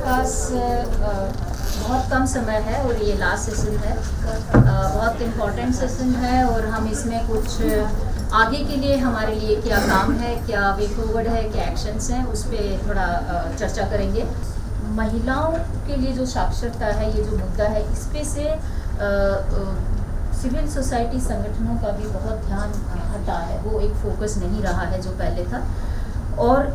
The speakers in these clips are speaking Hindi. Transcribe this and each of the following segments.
पास बहुत कम समय है और ये लास्ट सेशन है, बहुत इम्पोर्टेंट सेशन है और हम इसमें कुछ आगे के लिए हमारे लिए क्या काम है, क्या वे फॉरवर्ड है, क्या एक्शंस हैं, उस पर थोड़ा चर्चा करेंगे। महिलाओं के लिए जो साक्षरता है, ये जो मुद्दा है, इस पे से सिविल सोसाइटी संगठनों का भी बहुत ध्यान हटा है, वो एक फोकस नहीं रहा है जो पहले था। और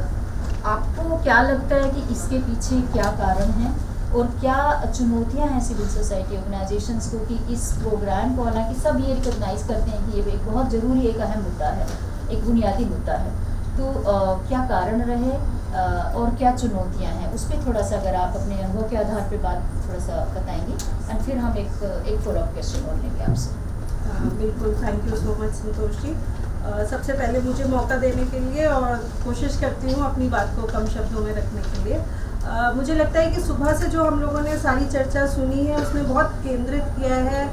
आपको क्या लगता है कि इसके पीछे क्या कारण है और क्या चुनौतियां हैं सिविल सोसाइटी ऑर्गेनाइजेशंस को कि इस प्रोग्राम को, हालांकि सब ये रिकॉग्नाइज करते हैं कि ये एक बहुत ज़रूरी, एक अहम मुद्दा है, एक बुनियादी मुद्दा है, तो क्या कारण रहे और क्या चुनौतियां हैं, उस पर थोड़ा सा अगर आप अपने अनुभव के आधार पर बात थोड़ा सा बताएंगे, एंड फिर हम एक फॉलोअप क्वेश्चन और लेंगे आपसे। बिल्कुल, thank you so much Santosh ji. सबसे पहले मुझे मौका देने के लिए, और कोशिश करती हूँ अपनी बात को कम शब्दों में रखने के लिए। मुझे लगता है कि सुबह से जो हम लोगों ने सारी चर्चा सुनी है उसने बहुत केंद्रित किया है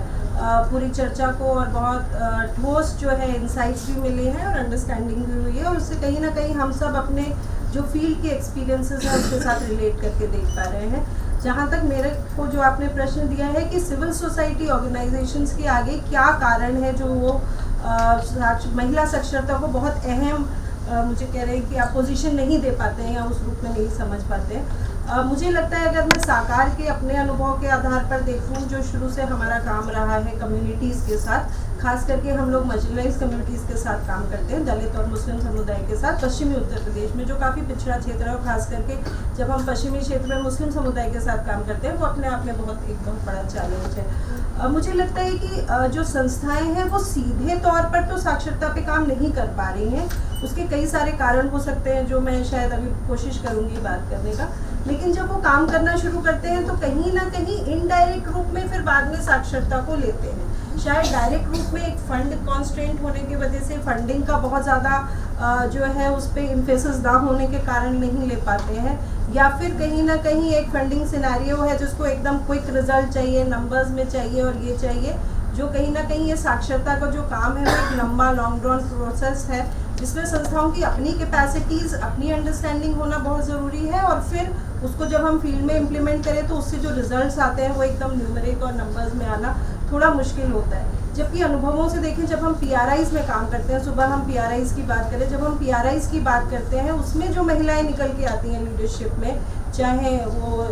पूरी चर्चा को, और बहुत ठोस जो है इंसाइट्स भी मिले हैं और अंडरस्टैंडिंग भी हुई है, और उससे कहीं ना कहीं हम सब अपने जो फील्ड के एक्सपीरियंसेस हैं उसके साथ रिलेट करके देख पा रहे हैं। जहाँ तक मेरे को जो आपने प्रश्न दिया है कि सिविल सोसाइटी ऑर्गेनाइजेशंस के आगे क्या कारण है जो वो महिला साक्षरता को बहुत अहम मुझे कह रहे हैं कि आप पोजीशन नहीं दे पाते हैं या उस रूप में नहीं समझ पाते हैं। मुझे लगता है अगर मैं साकार के अपने अनुभव के आधार पर देखूं, जो शुरू से हमारा काम रहा है कम्युनिटीज़ के साथ, खास करके हम लोग मार्जिनलाइज्ड कम्युनिटीज़ के साथ काम करते हैं, दलित और मुस्लिम समुदाय के साथ पश्चिमी उत्तर प्रदेश में, जो काफ़ी पिछड़ा क्षेत्र है, और खास करके जब हम पश्चिमी क्षेत्र में मुस्लिम समुदाय के साथ काम करते हैं वो अपने आप में बहुत बड़ा चैलेंज है। मुझे लगता है कि जो संस्थाएं हैं वो सीधे तौर पर तो साक्षरता पे काम नहीं कर पा रही हैं, उसके कई सारे कारण हो सकते हैं जो मैं शायद अभी कोशिश करूँगी बात करने का, लेकिन जब वो काम करना शुरू करते हैं तो कहीं ना कहीं इनडायरेक्ट रूप में फिर बाद में साक्षरता को लेते हैं। शायद डायरेक्ट रूप में एक फंड कॉन्स्ट्रेंट होने की वजह से, फंडिंग का बहुत ज़्यादा जो है उस पर इम्फेसिस ना होने के कारण नहीं ले पाते हैं, या फिर कहीं ना कहीं एक फंडिंग सिनेरियो है जिसको एकदम क्विक रिजल्ट चाहिए, नंबर्स में चाहिए और ये चाहिए, जो कहीं ना कहीं ये साक्षरता का जो काम है वो एक लंबा लॉन्ग ड्रॉन प्रोसेस है, जिसमें संस्थाओं की अपनी कैपेसिटीज़, अपनी अंडरस्टैंडिंग होना बहुत ज़रूरी है, और फिर उसको जब हम फील्ड में इम्प्लीमेंट करें तो उससे जो रिजल्ट्स आते हैं वो एकदम न्यूमेरिक और नंबर्स में आना थोड़ा मुश्किल होता है। जबकि अनुभवों से देखें, जब हम PRIs में काम करते हैं, सुबह हम PRIs की बात करें, जब हम PRIs की बात करते हैं उसमें जो महिलाएं निकल के आती हैं लीडरशिप में, चाहे वो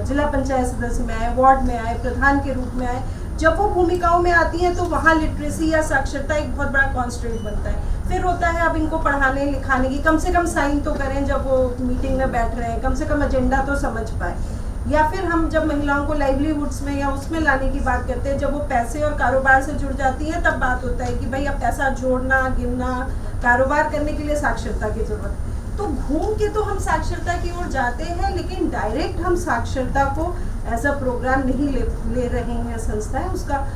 जिला पंचायत सदस्य में आए, वार्ड में आए, प्रधान के रूप में आए, जब वो भूमिकाओं में आती हैं तो वहाँ लिटरेसी या साक्षरता एक बहुत बड़ा कॉन्स्टेंट बनता है। फिर होता है अब इनको पढ़ाने लिखाने की, कम से कम साइन तो करें जब वो मीटिंग में बैठ रहे हैं, कम से कम एजेंडा तो समझ पाए। या फिर हम जब महिलाओं को लाइवलीहुड्स में या उसमें लाने की बात करते हैं, जब वो पैसे और कारोबार से जुड़ जाती हैं तब बात होता है कि भाई अब पैसा जोड़ना, गिनना, कारोबार करने के लिए साक्षरता की जरूरत है। तो घूम के तो हम साक्षरता की ओर जाते हैं, लेकिन डायरेक्ट हम साक्षरता को एज अ प्रोग्राम नहीं ले रहे हैं संस्थाएं। उसका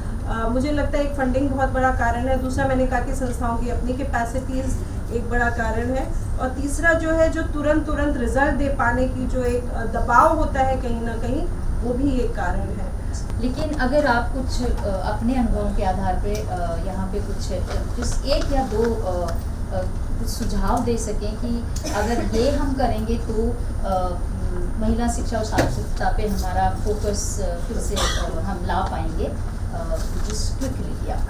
मुझे लगता है एक फंडिंग बहुत बड़ा कारण है। दूसरा, मैंने कहा कि संस्थाओं की अपनी कैपेसिटीज़ एक बड़ा कारण है, और तीसरा जो है जो तुरंत रिजल्ट दे पाने की जो एक दबाव होता है कहीं ना कहीं, वो भी एक कारण है। लेकिन अगर आप कुछ अपने अनुभवों के आधार पे यहाँ पे कुछ एक या दो कुछ सुझाव दे सकें कि अगर ये हम करेंगे तो महिला शिक्षा और साक्षरता पे हमारा फोकस फिर से हम ला पाएंगे,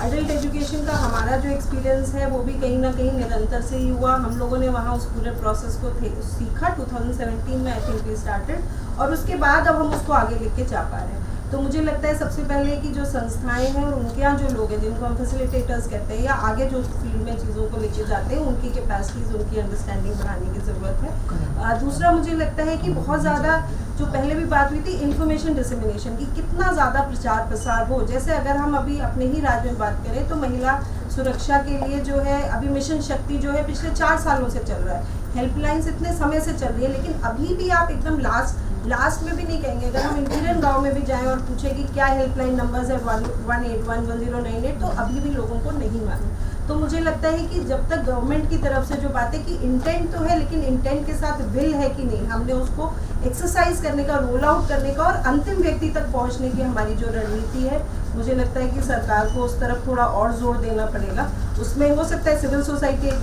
एडल्ट एजुकेशन का हमारा जो एक्सपीरियंस है वो भी कहीं ना कहीं निरंतर से ही हुआ। हम लोगों ने वहाँ उस पूरे प्रोसेस को सीखा, 2017 में आई थिंक वी स्टार्टेड, और उसके बाद अब हम उसको आगे लेके जा पा रहे हैं। तो मुझे लगता है सबसे पहले कि जो संस्थाएं हैं और उनके यहाँ जो लोग हैं जिनको हम फैसिलिटेटर्स कहते हैं, या आगे जो फील्ड में चीज़ों को लेके जाते हैं, उनकी कैपेसिटीज़, उनकी अंडरस्टैंडिंग बढ़ाने की ज़रूरत है। दूसरा, मुझे लगता है कि बहुत ज़्यादा जो पहले भी बात हुई थी इन्फॉर्मेशन डिसेमिनेशन की, कितना ज़्यादा प्रचार प्रसार हो। जैसे अगर हम अभी अपने ही राज्य में बात करें तो महिला सुरक्षा के लिए जो है अभी मिशन शक्ति जो है पिछले 4 सालों से चल रहा है, हेल्पलाइंस इतने समय से चल रही है, लेकिन अभी भी आप एकदम लास्ट में भी नहीं कहेंगे। अगर हम इंटीरियर गांव में भी जाएं और पूछें कि क्या हेल्पलाइन नंबर्स है 1811098, तो अभी भी लोगों को नहीं मालूम। तो मुझे लगता है कि जब तक गवर्नमेंट की तरफ से जो बातें कि इंटेंट तो है, लेकिन इंटेंट के साथ विल है कि नहीं, हमने उसको एक्सरसाइज करने का, रोल आउट करने का और अंतिम व्यक्ति तक पहुंचने की हमारी जो रणनीति है मुझे लगता है कि सरकार को उस तरफ थोड़ा और जोर देना पड़ेगा। उसमें हो सकता है सिविल सोसाइटी एक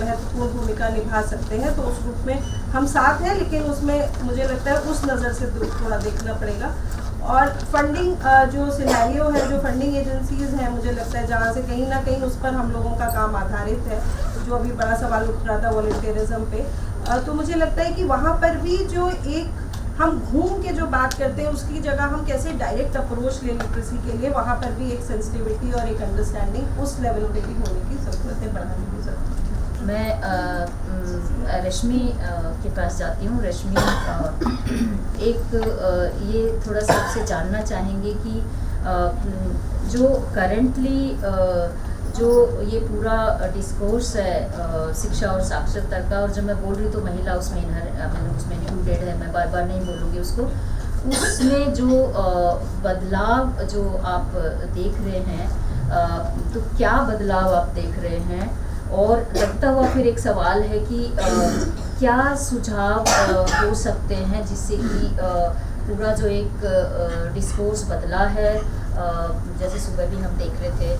महत्वपूर्ण भूमिका निभा सकते हैं, तो उस रूप में हम साथ हैं, लेकिन उसमें मुझे लगता है उस नज़र से थोड़ा देखना पड़ेगा। और फंडिंग जो सिनेरियो है, जो फंडिंग एजेंसीज हैं, मुझे लगता है जहाँ से कहीं ना कहीं उस पर हम लोगों का काम आधारित है, जो अभी बड़ा सवाल उठ रहा था वॉलंटियरिज्म पे, तो मुझे लगता है कि वहाँ पर भी जो एक हम घूम के जो बात करते हैं उसकी जगह हम कैसे डायरेक्ट अप्रोच ले लिटरेसी के लिए, वहाँ पर भी एक सेंसिटिविटी और एक अंडरस्टैंडिंग उस लेवल पे भी होने की ज़रूरत है, बढ़ाने की ज़रूरत है। मैं रश्मि के पास जाती हूँ। रश्मि, एक ये थोड़ा सा आपसे जानना चाहेंगे कि जो करंटली जो ये पूरा डिस्कोर्स है शिक्षा और साक्षरता का, और जब मैं बोल रही हूँ तो महिला उसमें उसमें इंक्लूडेड है, मैं बार बार नहीं बोलूँगी उसको, उसमें जो बदलाव जो आप देख रहे हैं, तो क्या बदलाव आप देख रहे हैं? और लगता हुआ फिर एक सवाल है कि क्या सुझाव हो सकते हैं जिससे कि पूरा जो एक डिस्कोर्स बदला है, जैसे सुबह भी हम देख रहे थे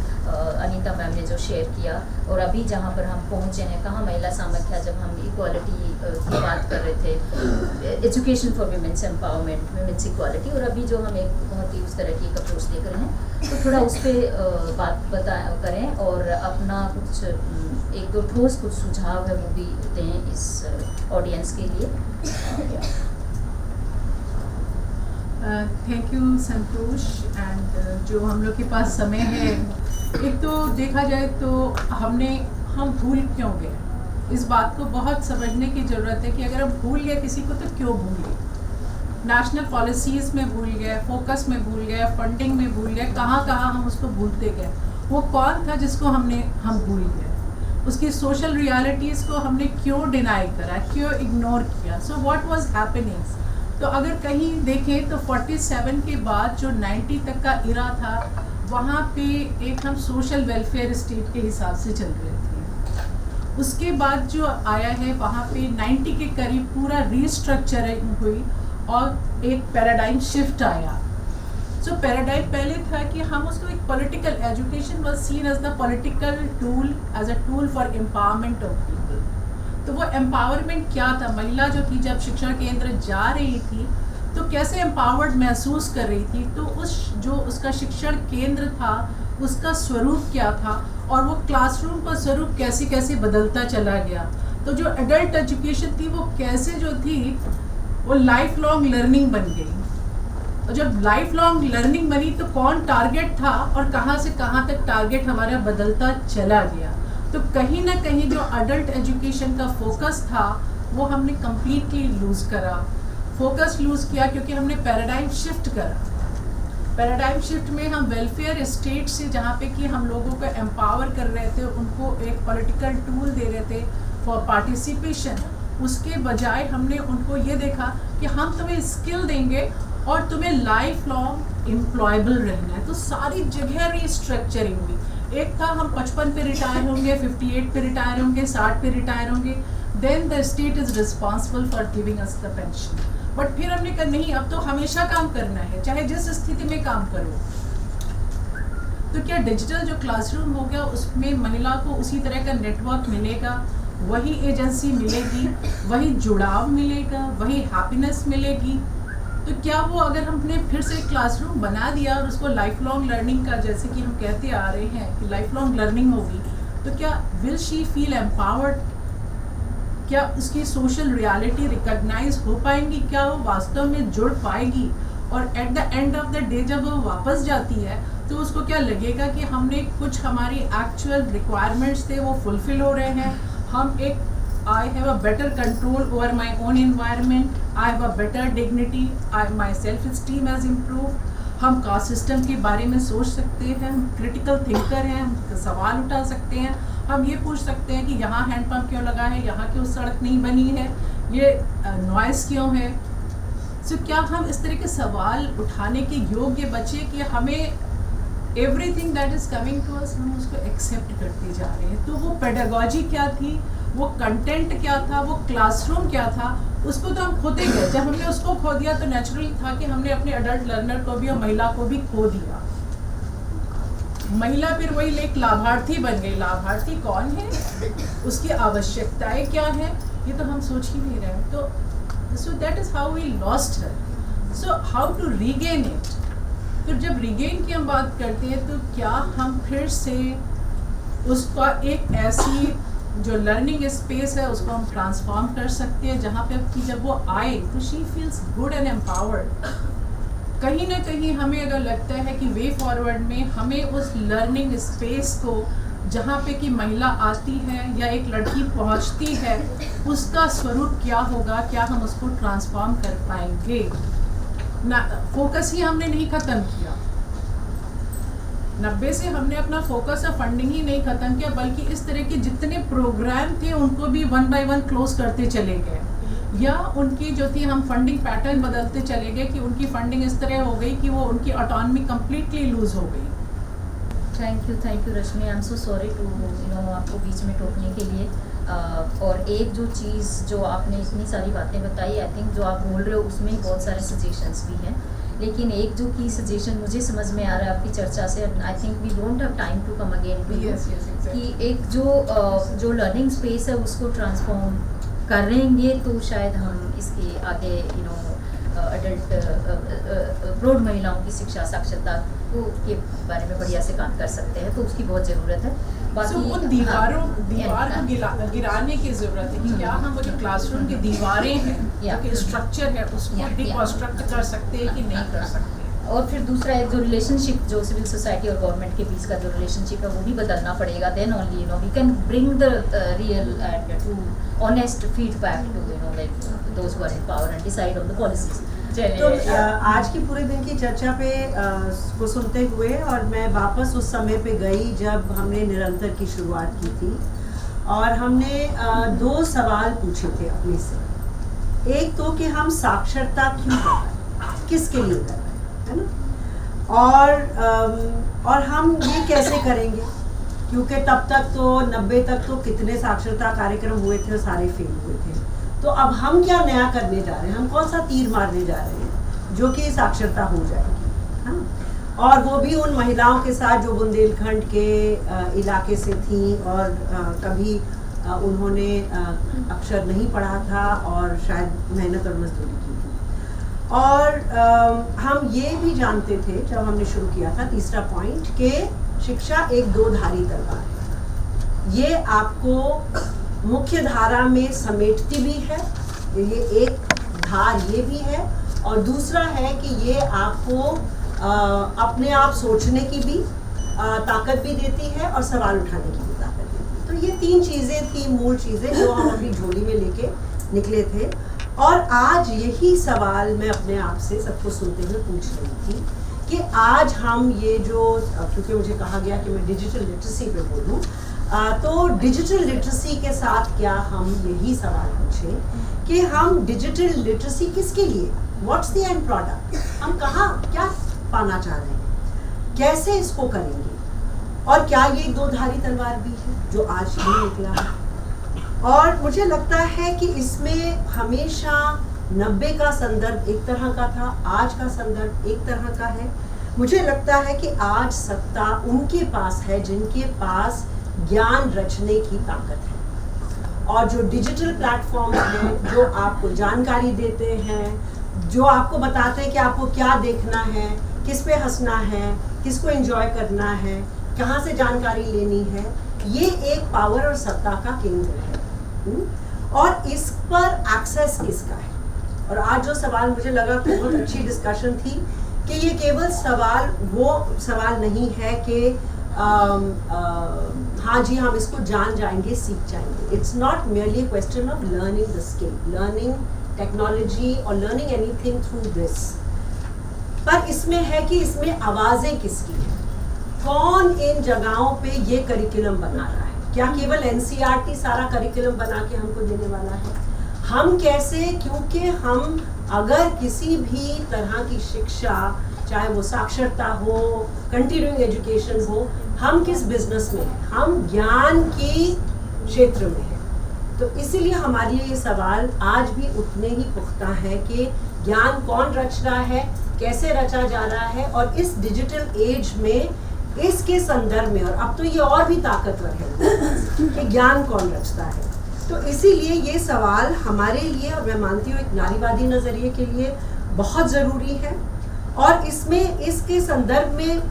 अनीता मैम ने जो शेयर किया, और अभी जहाँ पर हम पहुँचे हैं, कहाँ महिला सामख्या, जब हम इक्वालिटी की बात कर रहे थे, education for women's empowerment, women's equality, और अभी जो हम एक बहुत ही उस तरह की एक अप्रोच देख रहे हैं, तो थोड़ा उस पर बात करें और अपना कुछ एक दो ठोस कुछ सुझाव है वो भी दें इस ऑडियंस के लिए। Thank you Santosh. एंड जो हम लोग के पास समय है, एक तो देखा जाए तो हम भूल क्यों गए, इस बात को बहुत समझने की ज़रूरत है कि अगर हम भूल गए किसी को तो क्यों भूल गए। नेशनल पॉलिसीज़ में भूल गए, फोकस में भूल गए, फंडिंग में भूल गए, कहाँ कहाँ हम उसको भूलते गए। वो कौन था जिसको हम भूल गए, उसकी सोशल रियलिटीज़ को हमने क्यों डिनाई करा, क्यों इग्नोर किया। So what was happening. तो अगर कहीं देखें तो 47 के बाद जो 90 तक का इरा था, वहाँ पे एक हम सोशल वेलफेयर स्टेट के हिसाब से चल रहे थे। उसके बाद जो आया है वहाँ पे 90 के करीब पूरा रीस्ट्रक्चरिंग हुई और एक पैराडाइम शिफ्ट आया। सो पैराडाइम पहले था कि हम उसको एक political, education was seen as the political tool, as a tool for empowerment of people. तो वो एम्पावरमेंट क्या था, महिला जो थी जब शिक्षण केंद्र जा रही थी तो कैसे एम्पावर्ड महसूस कर रही थी, तो उसका शिक्षण केंद्र था उसका स्वरूप क्या था, और वो क्लासरूम का स्वरूप कैसे कैसे बदलता चला गया। तो जो एडल्ट एजुकेशन थी वो कैसे जो थी वो लाइफ लॉन्ग लर्निंग बन गई। और जब लाइफ लॉन्ग लर्निंग बनी तो कौन टारगेट था और कहाँ से कहाँ तक टारगेट हमारा बदलता चला गया। तो कहीं ना कहीं जो अडल्ट एजुकेशन का फोकस था वो हमने कम्प्लीटली लूज़ करा, फोकस लूज़ किया, क्योंकि हमने पैराडाइम शिफ्ट करा। पैराडाइम शिफ्ट में हम वेलफेयर स्टेट से, जहाँ पे कि हम लोगों को एम्पावर कर रहे थे, उनको एक पॉलिटिकल टूल दे रहे थे फॉर पार्टिसिपेशन, उसके बजाय हमने उनको ये देखा कि हम तुम्हें स्किल देंगे और तुम्हें लाइफ लॉन्ग एम्प्लॉयबल रहना है। तो सारी जगह रीस्ट्रक्चरिंग हुई। एक था हम 55 पे रिटायर होंगे, 58 पे रिटायर होंगे, 60 पे रिटायर होंगे, then the state is responsible for giving us the pension. But फिर हमने कहा नहीं, अब तो हमेशा काम करना है, चाहे जिस स्थिति में काम करो। तो क्या डिजिटल जो क्लासरूम हो गया उसमें महिला को उसी तरह का नेटवर्क मिलेगा, वही एजेंसी मिलेगी, वही जुड़ाव मिलेगा, वही हैप्पीनेस मिलेगी। तो क्या वो अगर हमने फिर से क्लासरूम बना दिया और उसको लाइफ लॉन्ग लर्निंग का, जैसे कि हम कहते आ रहे हैं कि लाइफ लॉन्ग लर्निंग होगी, तो क्या विल शी फील एम्पावर्ड, क्या उसकी सोशल रियलिटी रिकॉग्नाइज हो पाएंगी, क्या वो वास्तव में जुड़ पाएगी, और at the end of the day जब वो वापस जाती है तो उसको क्या लगेगा कि हमने कुछ हमारी एक्चुअल रिक्वायरमेंट्स थे वो फुलफिल हो रहे हैं। हम एक I have a better control over my own environment, I have a better dignity, my self-esteem has improved। हम कास्ट सिस्टम के बारे में सोच सकते हैं, हम क्रिटिकल थिंकर हैं, हम सवाल उठा सकते हैं, हम ये पूछ सकते हैं कि यहाँ हैंडपम्प क्यों लगा है, यहाँ क्यों सड़क नहीं बनी है, ये नॉइस क्यों है। सो क्या हम इस तरह के सवाल उठाने के योग्य बचे कि हमें everything that is coming to us हम उसको एक्सेप्ट करते जा रहे हैं। तो वो पेडागॉजी क्या थी, वो कंटेंट क्या था, वो क्लासरूम क्या था, उसको तो हम खोते गए। जब हमने उसको खो दिया तो नेचुरली था कि हमने अपने अडल्ट लर्नर को भी और महिला को भी खो दिया। महिला फिर वही एक लाभार्थी बन गई। लाभार्थी कौन है, उसकी आवश्यकताएं क्या हैं, ये तो हम सोच ही नहीं रहे। तो so that is how we lost her. So how to regain it. तो जब रीगेन की हम बात करते हैं तो क्या हम फिर से उसका एक ऐसी जो लर्निंग स्पेस है उसको हम ट्रांसफॉर्म कर सकते हैं जहाँ पे कि जब वो आए तो she feels good and empowered. कहीं ना कहीं हमें अगर लगता है कि वे फॉरवर्ड में हमें उस लर्निंग स्पेस को जहाँ पे कि महिला आती है या एक लड़की पहुँचती है उसका स्वरूप क्या होगा, क्या हम उसको ट्रांसफॉर्म कर पाएंगे ना। फोकस ही हमने नहीं ख़त्म किया, 90 से हमने अपना फोकस और फंडिंग ही नहीं ख़त्म किया, बल्कि इस तरह के जितने प्रोग्राम थे उनको भी 1 बाय 1 क्लोज करते चले गए, या उनकी जो थी हम फंडिंग पैटर्न बदलते चले गए कि उनकी फंडिंग इस तरह हो गई कि वो उनकी ऑटोनॉमी कम्प्लीटली लूज हो गई। Thank you Rashmi, I am so sorry to आपको बीच में टोकने के लिए। और एक जो चीज़ जो आपने इतनी सारी बातें बताई, आई थिंक जो आप बोल रहे हो उसमें बहुत सारे सजेशंस भी हैं, लेकिन एक जो की सजेशन मुझे समझ में आ रहा है आपकी चर्चा से, I think we don't have time to come again to you, कि एक जो लर्निंग स्पेस है उसको ट्रांसफॉर्म करेंगे तो शायद हम इसके आगे अडल्ट प्रौढ़ महिलाओं की शिक्षा साक्षरता को के बारे में बढ़िया से काम कर सकते हैं, तो उसकी बहुत ज़रूरत है। बाकी उन दीवार को गिराने की ज़रूरत है कि क्या हम वो जो क्लासरूम की दीवारें हैं, जो स्ट्रक्चर है, उसको डिकंस्ट्रक्ट कर सकते हैं कि नहीं कर सकते। और फिर दूसरा एक जो रिलेशनशिप जो सिविल सोसाइटी और गवर्नमेंट के बीच का जो रिलेशनशिप है वो भी बदलना पड़ेगा, then only we can bring the real and true honest feedback to like those who are in power and decide on the policies. तो आज की पूरे दिन की चर्चा पे को सुनते हुए और मैं वापस उस समय पे गई जब हमने निरंतर की शुरुआत की थी, और हमने 2 सवाल पूछे थे अपने से। एक तो कि हम साक्षरता क्यों कर रहे हैं, किसके लिए कर रहे हैं, है ना, और हम ये कैसे करेंगे, क्योंकि तब तक तो 90 तक तो कितने साक्षरता कार्यक्रम हुए थे और सारे फेल हुए थे। तो अब हम क्या नया करने जा रहे हैं, हम कौन सा तीर मारने जा रहे हैं जो कि साक्षरता हो जाएगी, हाँ। और वो भी उन महिलाओं के साथ जो बुंदेलखंड के इलाके से थी और कभी उन्होंने अक्षर नहीं पढ़ा था और शायद मेहनत और मजदूरी की थी। और हम ये भी जानते थे जब हमने शुरू किया था, तीसरा पॉइंट, कि शिक्षा एक 2-धारी तलवार है। ये आपको मुख्य धारा में समेटती भी है, ये एक धार ये भी है, और दूसरा है कि ये आपको अपने आप सोचने की भी ताकत भी देती है और सवाल उठाने की भी ताकत देती है। तो ये 3 चीज़ें थी, मूल चीज़ें जो हम अपनी झोली में लेके निकले थे। और आज यही सवाल मैं अपने आप से सबको सुनते हुए पूछ रही थी कि आज हम ये जो, क्योंकि मुझे कहा गया कि मैं डिजिटल लिटरेसी पे बोलूँ, तो डिजिटल लिटरेसी के साथ क्या हम यही सवाल पूछें कि हम डिजिटल लिटरेसी किसके लिए, व्हाट्स द एंड प्रोडक्ट, हम कहाँ क्या पाना चाह रहे हैं, कैसे इसको करेंगे, और क्या ये 2-धारी तलवार भी है जो आज भी निकला है। और मुझे लगता है कि इसमें हमेशा 90 का संदर्भ एक तरह का था, आज का संदर्भ एक तरह का है। मुझे लगता है कि आज सत्ता उनके पास है जिनके पास ज्ञान रचने की ताकत है, और जो डिजिटल प्लेटफॉर्म हैं जो आपको जानकारी देते हैं, जो आपको बताते हैं कि आपको क्या देखना है, किस पे हंसना है, किसको एंजॉय करना है, कहाँ से जानकारी लेनी है, ये एक पावर और सत्ता का केंद्र है। और इस पर एक्सेस किसका है। और आज जो सवाल मुझे लगा कि बहुत अच्छी डिस्कशन थी कि ये केवल सवाल वो सवाल नहीं है कि हाँ जी हम इसको जान जाएंगे, सीख जाएंगे। It's not merely a question of learning the skill, learning technology or learning anything through this। पर इसमें है कि इसमें आवाज़ें किसकी हैं, कौन इन जगहों पे ये करिकुलम बना रहा है। क्या केवल NCERT सारा करिकुलम बना के हमको देने वाला है, हम कैसे, क्योंकि हम अगर किसी भी तरह की शिक्षा, चाहे वो साक्षरता हो, कंटिन्यूइंग एजुकेशन हो, हम किस बिजनेस में हैं, हम ज्ञान की क्षेत्र में हैं। तो इसीलिए हमारे लिए ये सवाल आज भी उतने ही पुख्ता है कि ज्ञान कौन रच रहा है, कैसे रचा जा रहा है, और इस डिजिटल एज में इसके संदर्भ में, और अब तो ये और भी ताकतवर है कि ज्ञान कौन रचता है। तो इसीलिए ये सवाल हमारे लिए, और मैं मानती हूँ एक नारीवादी नजरिए के लिए बहुत ज़रूरी है। और इसमें इसके संदर्भ में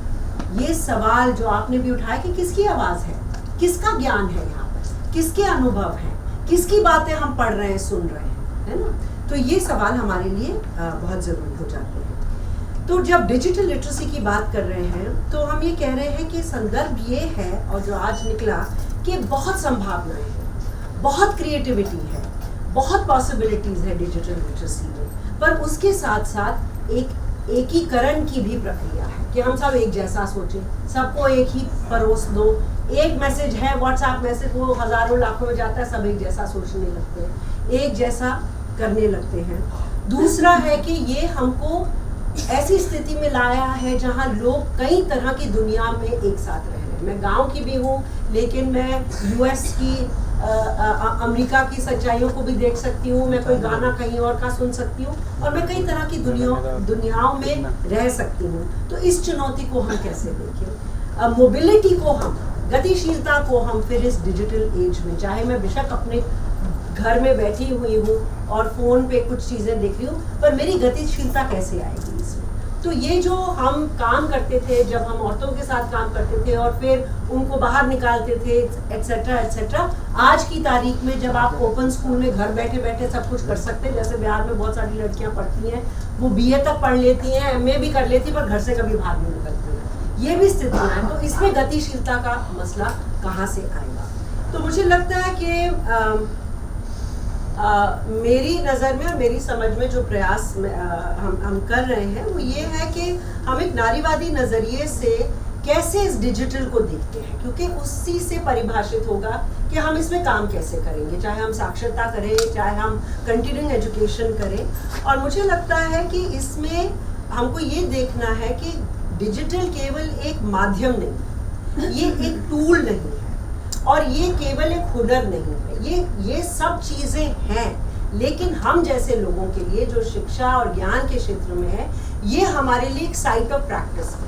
ये सवाल जो आपने भी उठाया कि किसकी आवाज़ है, किसका ज्ञान है यहाँ पर, किसके अनुभव हैं, किसकी बातें हम पढ़ रहे हैं, सुन रहे हैं, है ना। तो ये सवाल हमारे लिए बहुत ज़रूरी हो जाते हैं। तो जब डिजिटल लिटरेसी की बात कर रहे हैं तो हम ये कह रहे हैं कि संदर्भ ये है, और जो आज निकला, कि बहुत संभावनाएं हैं, बहुत क्रिएटिविटी है, बहुत पॉसिबिलिटीज़ है डिजिटल लिटरेसी में, पर उसके साथ साथ एक एकीकरण की भी प्रक्रिया है कि हम सब एक जैसा सोचें, सबको एक ही परोस दो। एक मैसेज है, व्हाट्सएप मैसेज, वो हज़ारों लाखों में जाता है, सब एक जैसा सोचने लगते हैं, एक जैसा करने लगते हैं। दूसरा है कि ये हमको ऐसी स्थिति में लाया है जहाँ लोग कई तरह की दुनिया में एक साथ रह रहे हैं। मैं गांव की भी हूँ, लेकिन मैं यूएस की अमेरिका की सच्चाइयों को भी देख सकती हूँ, मैं कोई गाना कहीं और का सुन सकती हूँ, और मैं कई तरह की दुनियाओं में रह सकती हूँ। तो इस चुनौती को हम कैसे देखें, मोबिलिटी को हम, गतिशीलता को हम फिर इस डिजिटल एज में, चाहे मैं बेशक अपने घर में बैठी हुई हूँ और फ़ोन पे कुछ चीज़ें देख रही हूँ, पर मेरी गतिशीलता कैसे आएगी इसमें। तो ये जो हम काम करते थे, जब हम औरतों के साथ काम करते थे और फिर उनको बाहर निकालते थे एट्सेट्रा एट्सेट्रा, आज की तारीख में जब आप ओपन स्कूल में घर बैठे बैठे सब कुछ कर सकते हैं, जैसे बिहार में बहुत सारी लड़कियां पढ़ती हैं, वो BA तक पढ़ लेती हैं, MA भी कर लेती, पर घर से कभी बाहर नहीं निकलती हैं, ये भी स्थितियाँ हैं। तो इसमें गतिशीलता का मसला कहाँ से आएगा। तो मुझे लगता है कि मेरी नज़र में और मेरी समझ में जो प्रयास हम कर रहे हैं वो ये है कि हम एक नारीवादी नज़रिए से कैसे इस डिजिटल को देखते हैं, क्योंकि उसी से परिभाषित होगा कि हम इसमें काम कैसे करेंगे, चाहे हम साक्षरता करें, चाहे हम कंटिन्यूइंग एजुकेशन करें। और मुझे लगता है कि इसमें हमको ये देखना है कि डिजिटल केवल एक माध्यम नहीं, ये एक टूल नहीं है, और ये केवल एक हुनर नहीं है, ये सब चीज़ें हैं, लेकिन हम जैसे लोगों के लिए जो शिक्षा और ज्ञान के क्षेत्र में है, ये हमारे लिए एक साइट ऑफ प्रैक्टिस है,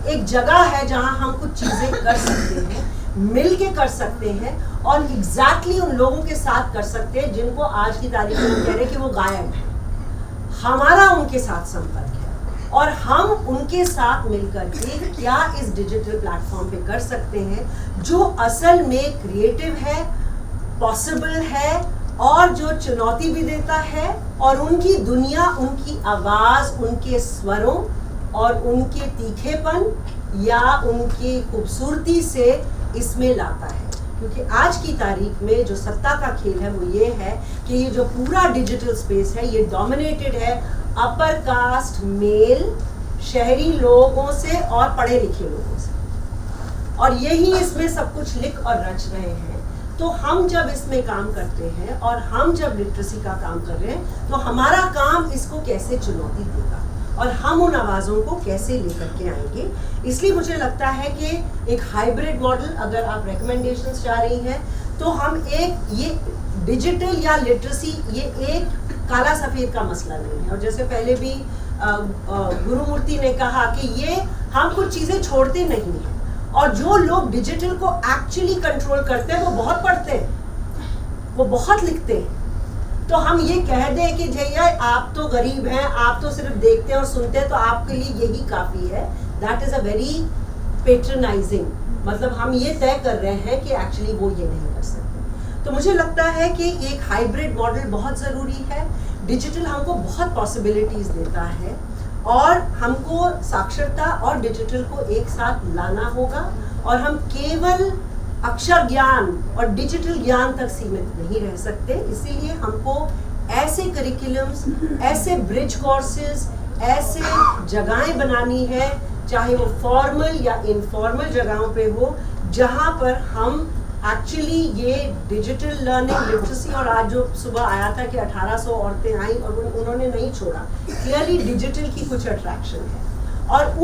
एक जगह है जहाँ हम कुछ चीज़ें कर सकते हैं, मिल के कर सकते हैं, और एग्जैक्टली उन लोगों के साथ कर सकते हैं जिनको आज की तारीख में कह रहे हैं कि वो गायब है। हमारा उनके साथ संपर्क है, और हम उनके साथ मिलकर के क्या इस डिजिटल प्लेटफॉर्म पे कर सकते हैं जो असल में क्रिएटिव है, पॉसिबल है, और जो चुनौती भी देता है, और उनकी दुनिया, उनकी आवाज़, उनके स्वरों और उनके तीखेपन या उनकी खूबसूरती से इसमें लाता है। क्योंकि आज की तारीख में जो सत्ता का खेल है वो ये है कि ये जो पूरा डिजिटल स्पेस है ये डोमिनेटेड है अपर कास्ट मेल शहरी लोगों से और पढ़े लिखे लोगों से, और यही इसमें सब कुछ लिख और रच रहे हैं। तो हम जब इसमें काम करते हैं और हम जब लिटरेसी का काम कर रहे हैं, तो हमारा काम इसको कैसे चुनौती देगा और हम उन आवाज़ों को कैसे लेकर के आएंगे। इसलिए मुझे लगता है कि एक हाइब्रिड मॉडल, अगर आप रिकमेंडेशंस चाह रही हैं, तो हम एक ये डिजिटल या लिटरेसी ये एक काला सफ़ेद का मसला नहीं है। और जैसे पहले भी गुरुमूर्ति ने कहा कि ये हम कुछ चीज़ें छोड़ते नहीं हैं, और जो लोग डिजिटल को एक्चुअली कंट्रोल करते हैं वो बहुत पढ़ते हैं, वो बहुत लिखते हैं। तो हम ये कह दें कि भैया आप तो गरीब हैं, आप तो सिर्फ देखते हैं और सुनते हैं, तो आपके लिए यही काफ़ी है, दैट इज़ अ वेरी पेट्रनाइजिंग, मतलब हम ये तय कर रहे हैं कि एक्चुअली वो ये नहीं कर सकते। तो मुझे लगता है कि एक हाइब्रिड मॉडल बहुत ज़रूरी है। डिजिटल हमको बहुत पॉसिबिलिटीज़ देता है, और हमको साक्षरता और डिजिटल को एक साथ लाना होगा, और हम केवल अक्षर ज्ञान और डिजिटल ज्ञान तक सीमित नहीं रह सकते। इसीलिए हमको ऐसे करिकुलम्स, ऐसे ब्रिज कोर्सेज, ऐसे जगहें बनानी है, चाहे वो फॉर्मल या इनफॉर्मल जगहों पे हो, जहाँ पर हम एक्चुअली ये डिजिटल लर्निंग लिटरेसी, और आज जो सुबह आया था कि 1800 औरतें आई और उन्होंने नहीं छोड़ा, क्लियरली डिजिटल की कुछ अट्रैक्शन है, और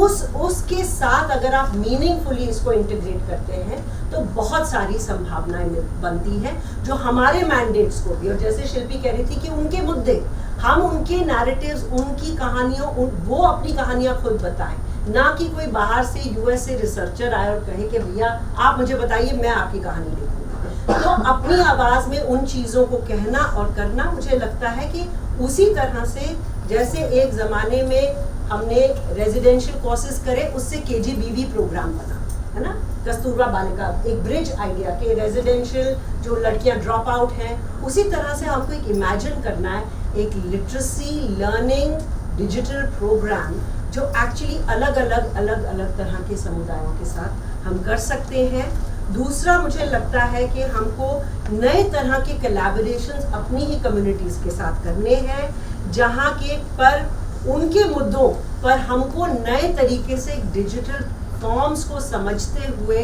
उसके साथ अगर आप मीनिंगफुली इसको इंटीग्रेट करते हैं तो बहुत सारी संभावनाएं बनती हैं जो हमारे मैंडेट्स को भी, और जैसे शिल्पी कह रही थी कि उनके मुद्दे, हम उनके नैरेटिव्स, उनकी कहानियों, वो अपनी कहानियाँ खुद बताएं, ना कि कोई बाहर से यूएस से रिसर्चर आए और कहे कि भैया आप मुझे बताइए, मैं आपकी कहानी लिखूंगा। तो अपनी आवाज़ में उन चीज़ों को कहना और करना, मुझे लगता है कि उसी तरह से जैसे एक ज़माने में हमने रेजिडेंशियल कोर्सेज करे, उससे KGBV प्रोग्राम बना, है ना, कस्तूरबा बालिका, एक ब्रिज आइडिया के रेजिडेंशियल जो लड़कियां ड्रॉप आउट हैं, उसी तरह से हमको एक इमेजिन करना है एक लिटरेसी लर्निंग डिजिटल प्रोग्राम जो एक्चुअली अलग अलग तरह के समुदायों के साथ हम कर सकते हैं। दूसरा मुझे लगता है कि हमको नए तरह के कोलैबोरेशंस अपनी ही कम्युनिटीज़ के साथ करने हैं, जहाँ के पर उनके मुद्दों पर हमको नए तरीके से डिजिटल फॉर्म्स को समझते हुए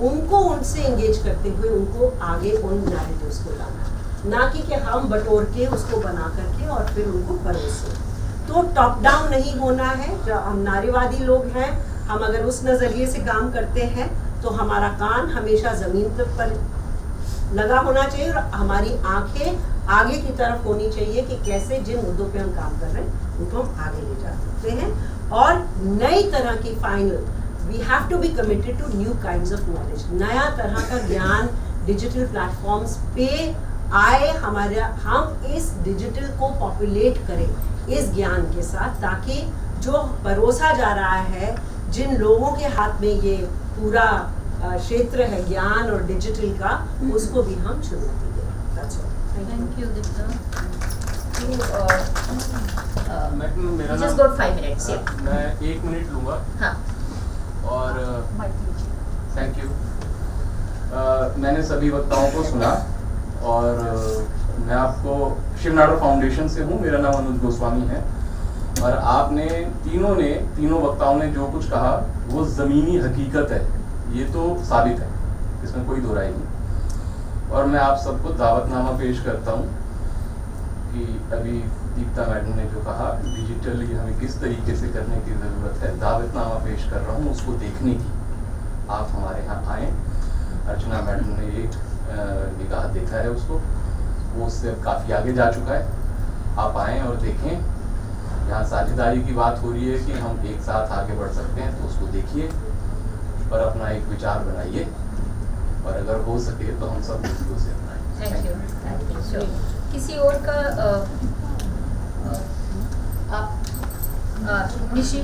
उनको उनसे एंगेज करते हुए उनको आगे उन नैरेटिव्स को लाना, ना कि हम बटोर के उसको बना करके और फिर उनको परोसें। तो टॉप डाउन नहीं होना है। जो हम नारीवादी लोग हैं, हम अगर उस नज़रिए से काम करते हैं तो हमारा कान हमेशा ज़मीन पर लगा होना चाहिए और हमारी आंखें आगे की तरफ होनी चाहिए कि कैसे जिन मुद्दों पे हम काम कर रहे हैं उनको हम आगे ले जा सकते हैं। और नई तरह की final we have to be committed to new kinds of knowledge, नया तरह का ज्ञान डिजिटल प्लेटफॉर्म्स पे आए, हम इस डिजिटल को पॉपुलेट करें इस ज्ञान के साथ, ताकि जो परोसा जा रहा है, जिन लोगों के हाथ में ये पूरा क्षेत्र है ज्ञान और डिजिटल का, उसको भी हम चुनौती दें। That's all. Thank you, Dipta. मेरा Just got 5 minutes. Yeah. मैं 1 मिनट लूँगा। हाँ. और थैंक यू। मैंने सभी वक्ताओं को सुना और मैं आपको शिव नाडर फाउंडेशन से हूँ, मेरा नाम अनुज गोस्वामी है। और आपने तीनों वक्ताओं ने जो कुछ कहा वो ज़मीनी हकीकत है, ये तो साबित है, इसमें कोई दो राय नहीं। और मैं आप सबको दावतनामा पेश करता हूँ कि अभी दीप्ता मैडम ने जो कहा डिजिटली हमें किस तरीके से करने की ज़रूरत है, दावतनामा पेश कर रहा हूँ उसको देखने की। आप हमारे यहाँ आएँ। अर्चना मैडम ने एक निगाह देखा है उसको, वो उससे अब काफ़ी आगे जा चुका है। आप आएँ और देखें, यहाँ साझेदारी की बात हो रही है कि हम एक साथ आगे बढ़ सकते हैं, तो उसको देखिए पर अपना एक विचार बनाइए और अगर हो सके तो हम सब मिलकर उसे अपनाएं। Thank you. Sure. किसी और का आप निशी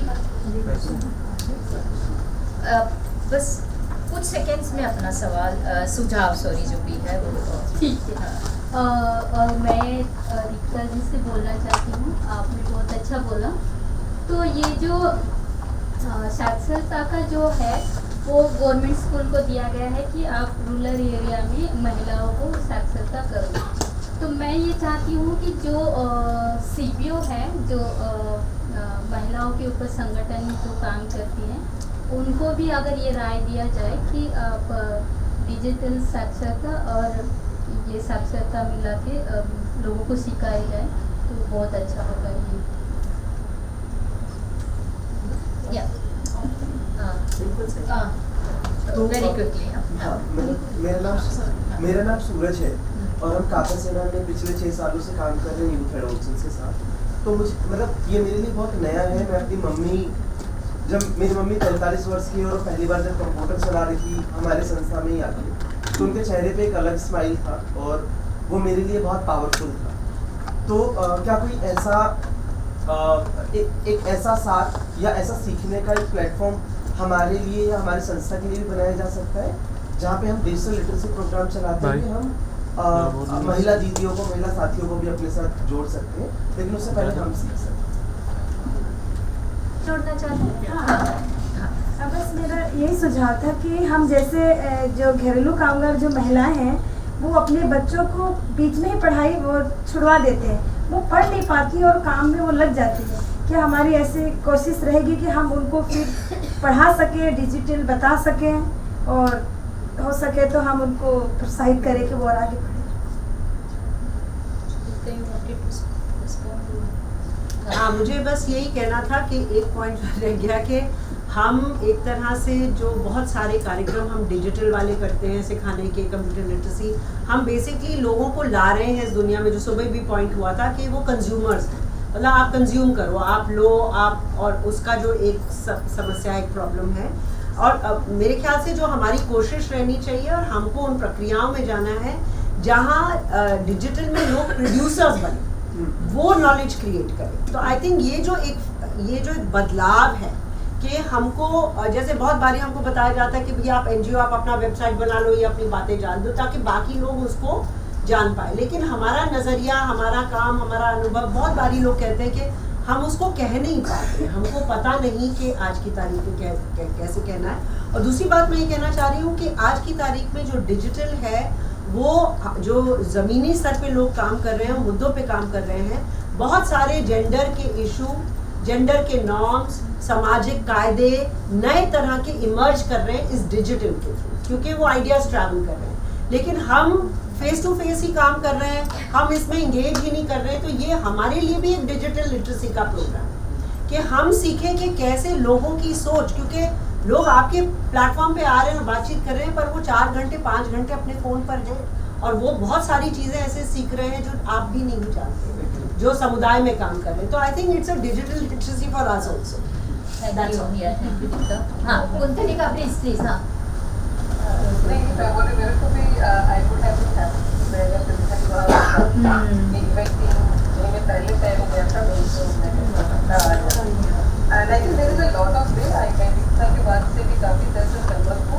बस कुछ सेकेंड्स में अपना सवाल सुझाव जो भी है वो ठीक है। मैं दीपिका जी से बोलना चाहती हूँ, आपने बहुत अच्छा बोला। तो ये जो साक्षरता का जो है वो गवर्नमेंट स्कूल को दिया गया है कि आप रूरल एरिया में महिलाओं को साक्षरता करो। तो मैं ये चाहती हूँ कि जो CPO है, जो महिलाओं के ऊपर संगठन जो काम करती हैं, उनको भी अगर ये राय दिया जाए कि आप डिजिटल साक्षरता और ये साक्षरता मिला के लोगों को सिखाई जाए तो बहुत अच्छा होगा ये। बिल्कुल सही। तो वेरी क्विकली। मेरा नाम सूरज है और हम काका सेना में पिछले 6 सालों से काम कर रहे हैं यूथ एडोलसेंस के साथ। तो मुझे मतलब ये मेरे लिए बहुत नया है। मैं अपनी मम्मी, जब मेरी मम्मी 43 वर्ष की और पहली बार जब कंप्यूटर चला रही थी हमारे संस्था में ही आती, तो उनके चेहरे पे एक अलग स्माइल था और वो मेरे लिए बहुत पावरफुल था। तो क्या कोई ऐसा एक ऐसा साथ या ऐसा सीखने का एक प्लेटफॉर्म हमारे लिए या हमारे संस्था के लिए भी बनाया जा सकता है, जहाँ पे हम डिजिटल लिटरेसी प्रोग्राम चलाते हैं, हम महिला दीदियों को, महिला साथियों को भी अपने साथ जोड़ सकते हैं, लेकिन उससे पहले हम सीख सकते हैं। जोड़ना चाहते हैं? हाँ, बस मेरा यही सुझाव था कि हम जैसे जो घरेलू कामगार जो महिलाएं हैं, वो अपने बच्चों को बीच में ही पढ़ाई वो छुड़वा देते हैं, वो पढ़ नहीं पाती और काम में वो लग जाती है। कि हमारी ऐसी कोशिश रहेगी कि हम उनको फिर पढ़ा सकें, डिजिटल बता सकें और हो सके तो हम उनको प्रोत्साहित करें कि वो और आगे बढ़ें। हाँ, मुझे बस यही कहना था कि एक पॉइंट रह गया कि हम एक तरह से जो बहुत सारे कार्यक्रम हम डिजिटल वाले करते हैं सिखाने के, कंप्यूटर लिटरेसी, हम बेसिकली लोगों को ला रहे हैं इस दुनिया में, जो सुबह भी पॉइंट हुआ था कि वो कंज्यूमर्स हैं, मतलब आप कंज्यूम करो, आप लो, आप, और उसका जो एक समस्या, एक प्रॉब्लम है। और मेरे ख्याल से जो हमारी कोशिश रहनी चाहिए, और हमको उन प्रक्रियाओं में जाना है जहाँ डिजिटल में लोग प्रोड्यूसर्स बने, वो नॉलेज क्रिएट करें। तो आई थिंक ये जो एक बदलाव है कि हमको, जैसे बहुत बारी हमको बताया जाता है कि भैया आप एनजीओ, आप अपना वेबसाइट बना लो, ये अपनी बातें जान दो ताकि बाकी लोग उसको जान पाए। लेकिन हमारा नज़रिया, हमारा काम, हमारा अनुभव, बहुत बारी लोग कहते हैं कि हम उसको कह नहीं पाते, हमको पता नहीं कि आज की तारीख में कैसे कहना है। और दूसरी बात मैं ये कहना चाह रही हूँ कि आज की तारीख में जो डिजिटल है, वो जो ज़मीनी स्तर पे लोग काम कर रहे हैं, मुद्दों पे काम कर रहे हैं, बहुत सारे जेंडर के इशू, जेंडर के नॉर्म्स, सामाजिक कायदे नए तरह के इमर्ज कर रहे हैं इस डिजिटल के थ्रू, क्योंकि वो आइडियाज़ ट्रैवल कर रहे हैं। लेकिन हम फेस टू फेस ही काम कर रहे हैं, हम इसमें इंगेज ही नहीं कर रहे हैं। तो ये हमारे लिए भी एक डिजिटल लिटरेसी का प्रोग्राम है कि हम सीखें कि कैसे लोगों की सोच, क्योंकि लोग आपके प्लेटफॉर्म पे आ रहे हैं, बातचीत कर रहे हैं, पर वो 4 घंटे 5 घंटे अपने फ़ोन पर हैं, और वो बहुत सारी चीज़ें ऐसे सीख रहे हैं जो आप भी नहीं जानते, जो समुदाय में काम कर रहे हैं। तो I think it's a digital literacy for us also. हाँ, कुंतलिका प्लीज। हाँ, नहीं, मैं बोले मेरे को भी I would have been happy मैं जब इवेंट 3 महीने पहले तय हो गया था, and I think there is a lot of way. आई दीक्षा के बाद से भी काफ़ी तरह से संगत को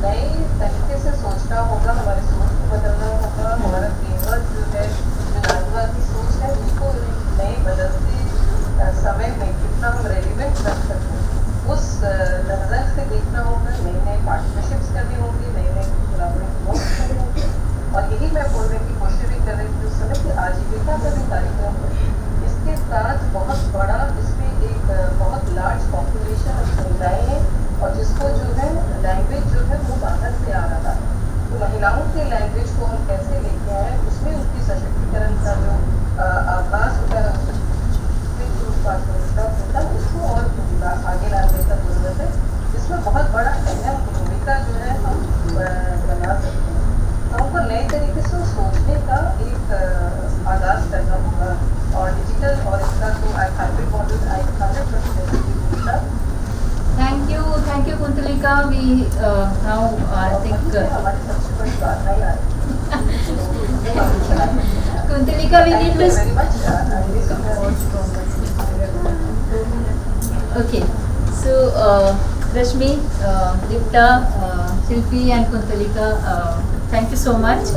नए तरीके से सोचना होगा, हमारे सोच को बदलना होगा, हमारा फ्रेमवर्क जो है, जो नाजुआ की सोच है, उसको नए बदलते समय में कितना हम रेलिवेंट रख सकते हैं, उस नज़र से देखना होगा। नए पार्टनरशिप्स करनी होंगी, नए कोलैबोरेटिव वर्क करने होंगे। और यही मैं बोलने की कोशिश भी कर रही थी उस समय कि आजीविका का भी कार्यक्रम है, इसके साथ बहुत बड़ा, इसमें एक बहुत लार्ज पॉपुलेशन ऑफ महिलाएँ हैं, और जिसको जो है लैंग्वेज जो है वो बाहर से आ रहा है। तो महिलाओं के लैंग्वेज को हम कैसे लेके आए, उसमें उनकी सशक्तिकरण का जो आभास होता है, उसको और आगे लाने का जरूरत है, जिसमें बहुत बड़ा अहम भूमिका जो है हम बना सकते हैं। तो हमको नए तरीके से सोचने का एक आगाज करना होगा, और डिजिटल और इसका जो hybrid model 100% Bhumika. Thank you Kuntalika. We now I think हमारी सबसे बड़ी बात नहीं आ रही Kuntalika, we need to very Okay, so Rashmi, Dipta, Shilpi and Kuntalika, thank you so much.